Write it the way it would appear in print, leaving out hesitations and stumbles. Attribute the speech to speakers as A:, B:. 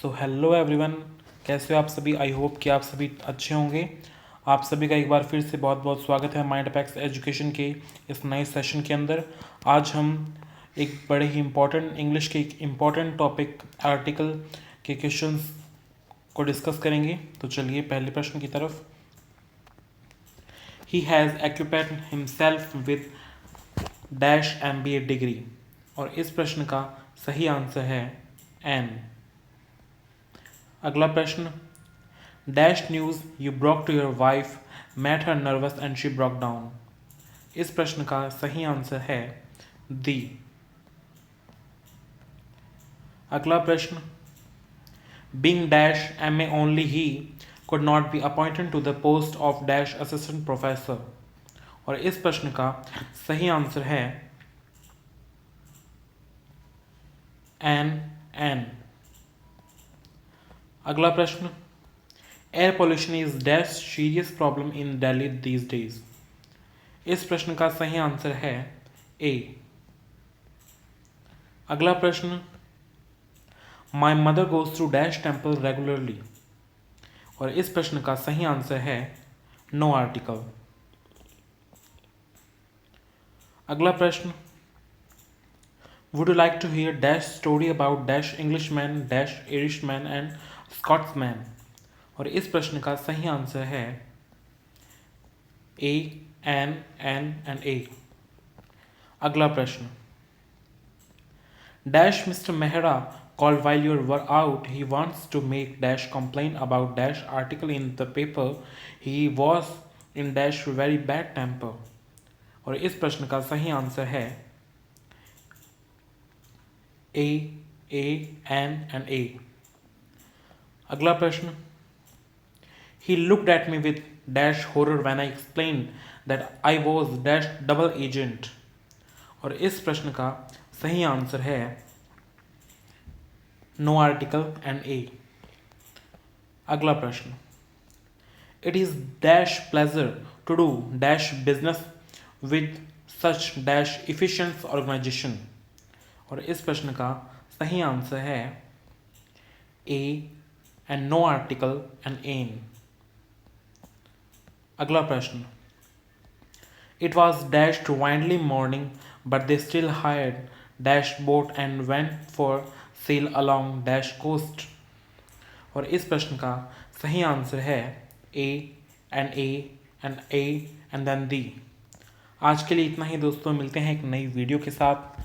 A: So hello everyone, कैसे हो आप सभी। आई होप कि आप सभी अच्छे होंगे। आप सभी का एक बार फिर से बहुत बहुत स्वागत है माइंड अपेक्स एजुकेशन के इस नए सेशन के अंदर। आज हम एक बड़े ही इम्पोर्टेंट इंग्लिश के एक इम्पोर्टेंट टॉपिक आर्टिकल के क्वेश्चंस को डिस्कस करेंगे। तो चलिए पहले प्रश्न की तरफ। He has occupied himself with dash MBA degree, और इस प्रश्न का सही आंसर है एन। अगला प्रश्न, dash news you broke to your wife made her nervous and she broke down. इस प्रश्न का सही आंसर है दी। अगला प्रश्न, बीइंग डैश MA ओनली ही could not be appointed to the post of dash assistant professor, और इस प्रश्न का सही आंसर है एन। अगला प्रश्न, air pollution is dash serious problem in Delhi these days. इस प्रश्न का सही आंसर है ए। अगला प्रश्न, my mother goes to dash temple regularly, और इस प्रश्न का सही आंसर है नो आर्टिकल। अगला प्रश्न, would you like to hear dash story about dash Englishman dash Irishman and Scotsman, और इस प्रश्न का सही आंसर है ए, एन एंड ए। अगला प्रश्न, dash mister Mehra called while you were out. He wants to make dash complain about dash article in the paper. He was in dash very bad temper, और इस प्रश्न का सही आंसर है ए, N and A. अगला प्रश्न, he looked at me with dash horror when I explained that I was dash double agent, और इस प्रश्न का सही आंसर है नो आर्टिकल एंड ए। अगला प्रश्न, it is dash pleasure to do dash business with such dash efficient organisation, और इस प्रश्न का सही आंसर है A and no article and an. अगला प्रश्न, it was dash too windy morning but they still hired dash boat and went for sail along dash coast, और इस प्रश्न का सही आंसर है ए एंड देन दी। आज के लिए इतना ही दोस्तों, मिलते हैं एक नई वीडियो के साथ।